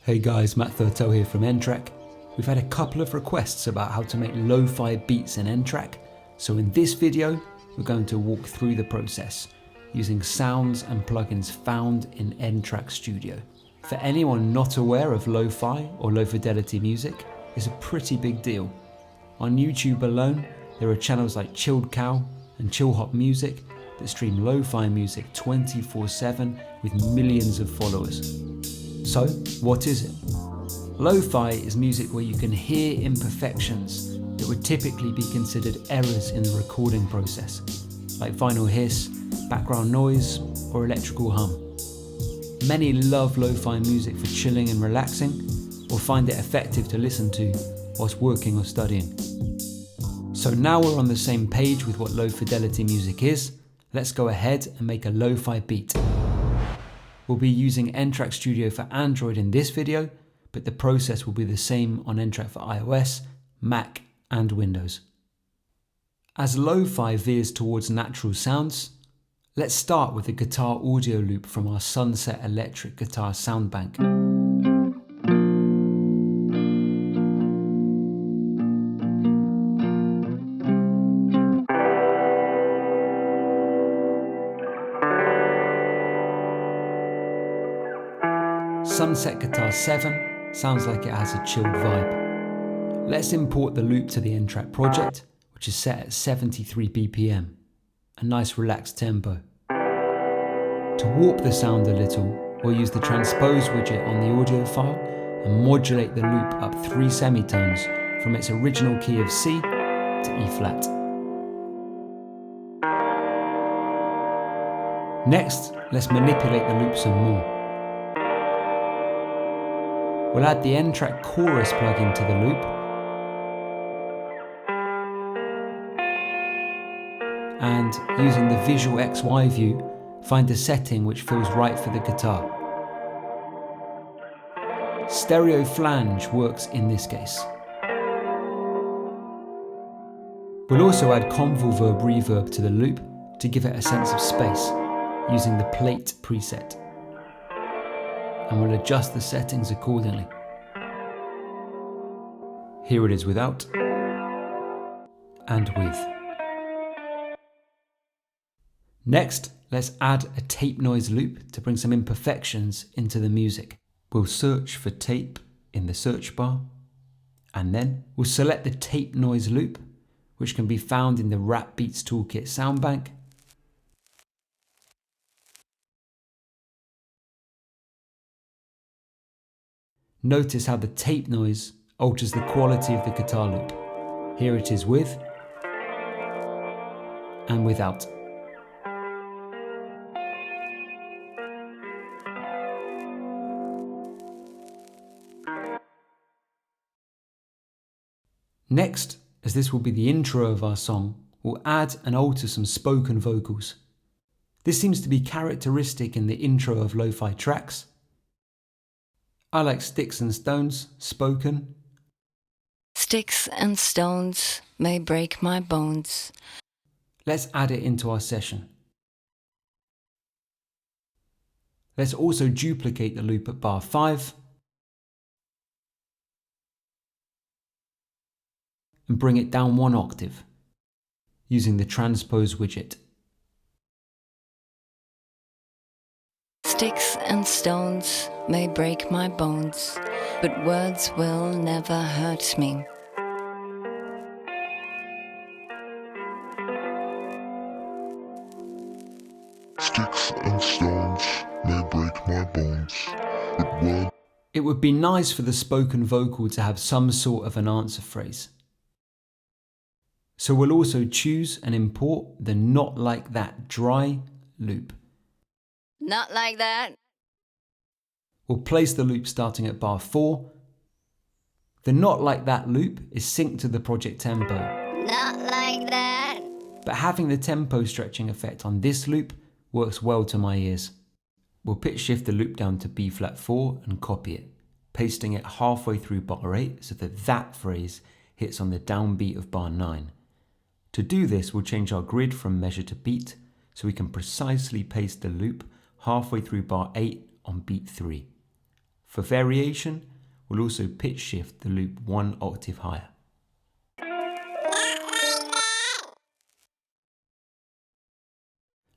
Hey guys, Matt Thurtell here from N-Track. We've had a couple of requests about how to make lo-fi beats in N-Track, so in this video we're going to walk through the process using sounds and plugins found in N-Track Studio. For anyone not aware of lo-fi or low fidelity music, it's a pretty big deal. On YouTube alone, there are channels like Chilled Cow and Chill Hop Music that stream lo-fi music 24/7 with millions of followers. So, what is it? Lo-fi is music where you can hear imperfections that would typically be considered errors in the recording process, like vinyl hiss, background noise, or electrical hum. Many love lo-fi music for chilling and relaxing, or find it effective to listen to whilst working or studying. So now we're on the same page with what low fidelity music is, let's go ahead and make a lo-fi beat. We'll be using N-Track Studio for Android in this video, but the process will be the same on N-Track for iOS, Mac, and Windows. As lo-fi veers towards natural sounds, let's start with a guitar audio loop from our Sunset electric guitar sound bank. Sunset Guitar 7 sounds like it has a chilled vibe. Let's import the loop to the N-Track project, which is set at 73 BPM, a nice relaxed tempo. To warp the sound a little, we'll use the transpose widget on the audio file and modulate the loop up 3 semitones from its original key of C to E flat. Next, let's manipulate the loop some more. We'll add the N-Track chorus plugin to the loop and, using the Visual XY view, find a setting which feels right for the guitar. Stereo flange works in this case. We'll also add convolverb reverb to the loop to give it a sense of space, using the plate preset. And we'll adjust the settings accordingly. Here it is without and with. Next, let's add a tape noise loop to bring some imperfections into the music. We'll search for tape in the search bar, and then we'll select the tape noise loop, which can be found in the Rap Beats Toolkit sound bank. Notice how the tape noise alters the quality of the guitar loop. Here it is with and without. Next, as this will be the intro of our song, we'll add and alter some spoken vocals. This seems to be characteristic in the intro of lo-fi tracks. I like Sticks and Stones, spoken. Sticks and stones may break my bones. Let's add it into our session. Let's also duplicate the loop at bar 5 and bring it down 1 octave using the transpose widget. Sticks and stones may break my bones, but words will never hurt me. Sticks and stones may break my bones, but words... It would be nice for the spoken vocal to have some sort of an answer phrase. So we'll also choose and import the Not Like That dry loop. Not like that. We'll place the loop starting at bar 4. The Not Like That loop is synced to the project tempo. Not like that. But having the tempo stretching effect on this loop works well to my ears. We'll pitch shift the loop down to B flat 4 and copy it, pasting it halfway through bar 8 so that phrase hits on the downbeat of bar 9. To do this, we'll change our grid from measure to beat so we can precisely paste the loop halfway through bar 8 on beat 3. For variation, we'll also pitch shift the loop 1 octave higher.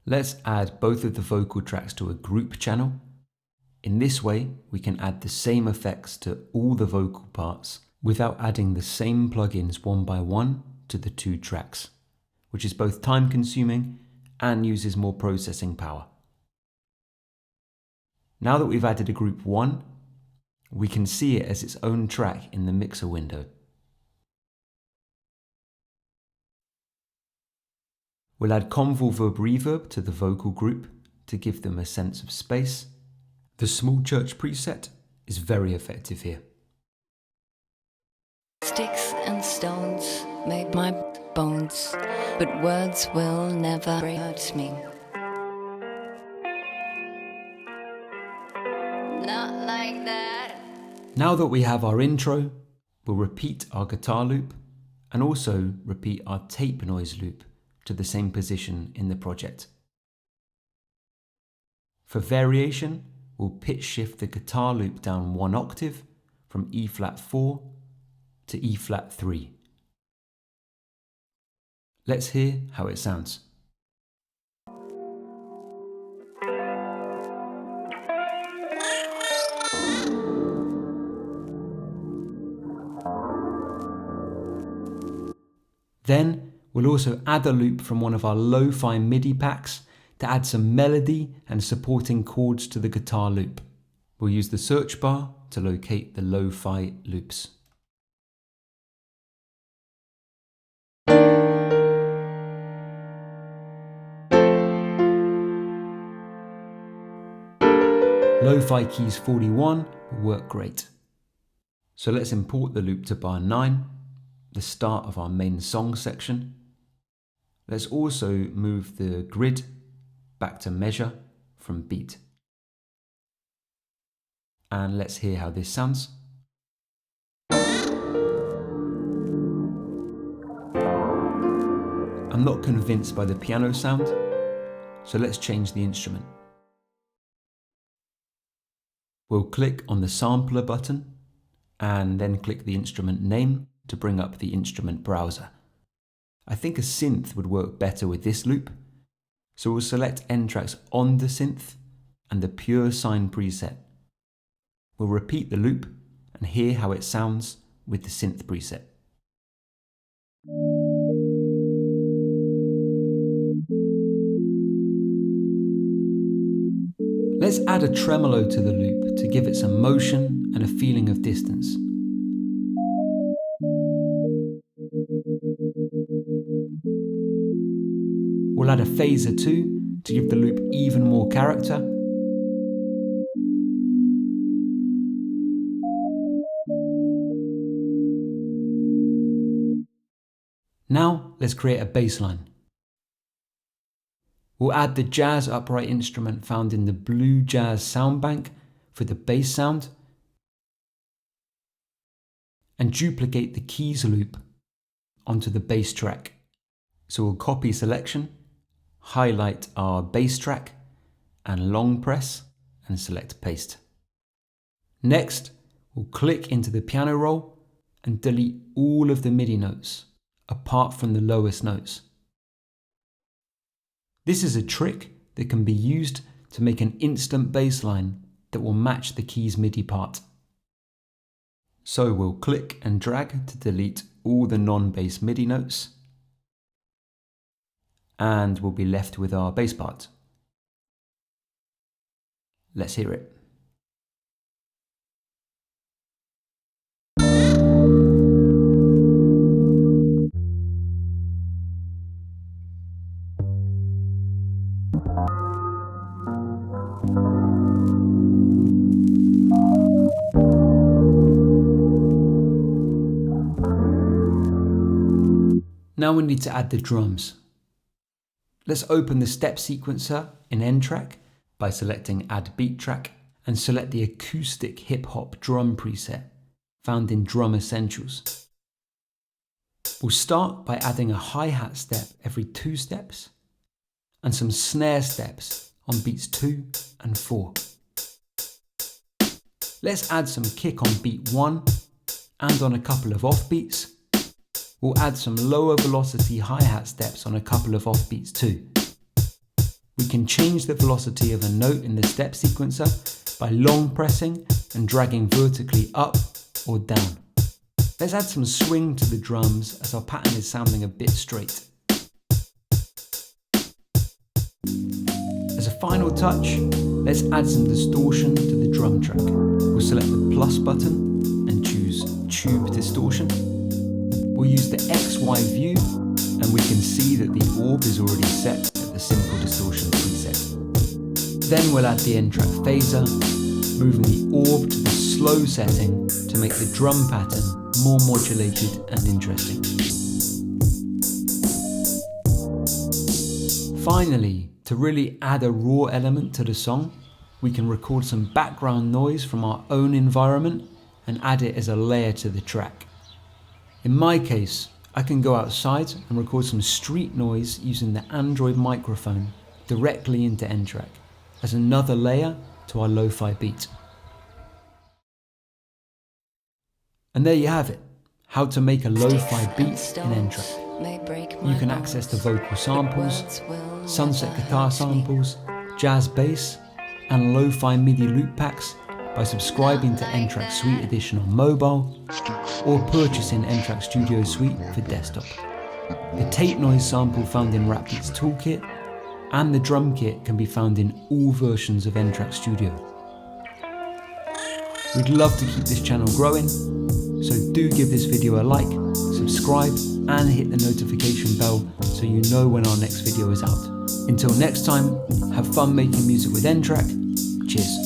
Let's add both of the vocal tracks to a group channel. In this way, we can add the same effects to all the vocal parts without adding the same plugins one by one to the 2 tracks, which is both time consuming and uses more processing power. Now that we've added a group 1, we can see it as its own track in the mixer window. We'll add convolve reverb to the vocal group to give them a sense of space. The small church preset is very effective here. Sticks and stones made my bones, but words will never hurt me. Not like that. Now that we have our intro, we'll repeat our guitar loop and also repeat our tape noise loop to the same position in the project. For variation, we'll pitch shift the guitar loop down 1 octave from E flat 4 to E flat 3. Let's hear how it sounds. Then we'll also add a loop from one of our lo-fi MIDI packs to add some melody and supporting chords to the guitar loop. We'll use the search bar to locate the lo-fi loops. Lo-fi keys 41 will work great. So let's import the loop to bar 9, the start of our main song section. Let's also move the grid back to measure from beat. And let's hear how this sounds. I'm not convinced by the piano sound, so let's change the instrument. We'll click on the sampler button and then click the instrument name to bring up the instrument browser. I think a synth would work better with this loop, so we'll select N-Tracks on the synth and the pure sine preset. We'll repeat the loop and hear how it sounds with the synth preset. Let's add a tremolo to the loop to give it some motion and a feeling of distance. We'll add a phaser too to give the loop even more character. Now let's create a bass line. We'll add the jazz upright instrument found in the Blue Jazz sound bank for the bass sound and duplicate the keys loop onto the bass track. So we'll copy selection, highlight our bass track and long press and select paste. Next, we'll click into the piano roll and delete all of the MIDI notes apart from the lowest notes. This is a trick that can be used to make an instant bass line that will match the keys MIDI part. So we'll click and drag to delete all the non-bass MIDI notes, and we'll be left with our bass part. Let's hear it. Now we need to add the drums. Let's open the step sequencer in N-Track by selecting Add Beat Track and select the acoustic hip hop drum preset found in Drum Essentials. We'll start by adding a hi-hat step every 2 steps and some snare steps on beats 2 and 4. Let's add some kick on beat 1 and on a couple of offbeats. We'll add some lower velocity hi-hat steps on a couple of offbeats too. We can change the velocity of a note in the step sequencer by long pressing and dragging vertically up or down. Let's add some swing to the drums as our pattern is sounding a bit straight. As a final touch, let's add some distortion to the drum track. We'll select the plus button and choose Tube Distortion. We'll use the XY view and we can see that the orb is already set at the simple distortion preset. Then we'll add the N-Track phaser, moving the orb to the slow setting to make the drum pattern more modulated and interesting. Finally, to really add a raw element to the song, we can record some background noise from our own environment and add it as a layer to the track. In my case, I can go outside and record some street noise using the Android microphone directly into N-Track as another layer to our lo-fi beat. And there you have it, how to make a lo-fi beat in N-Track. You can access the vocal samples, sunset guitar samples, jazz bass, and lo-fi MIDI loop packs by subscribing to N-Track Suite Edition on mobile or purchasing N-Track Studio Suite for desktop. The tape noise sample found in Rapbeat's toolkit and the drum kit can be found in all versions of N-Track Studio. We'd love to keep this channel growing, so do give this video a like, subscribe and hit the notification bell so you know when our next video is out. Until next time, have fun making music with N-Track. Cheers.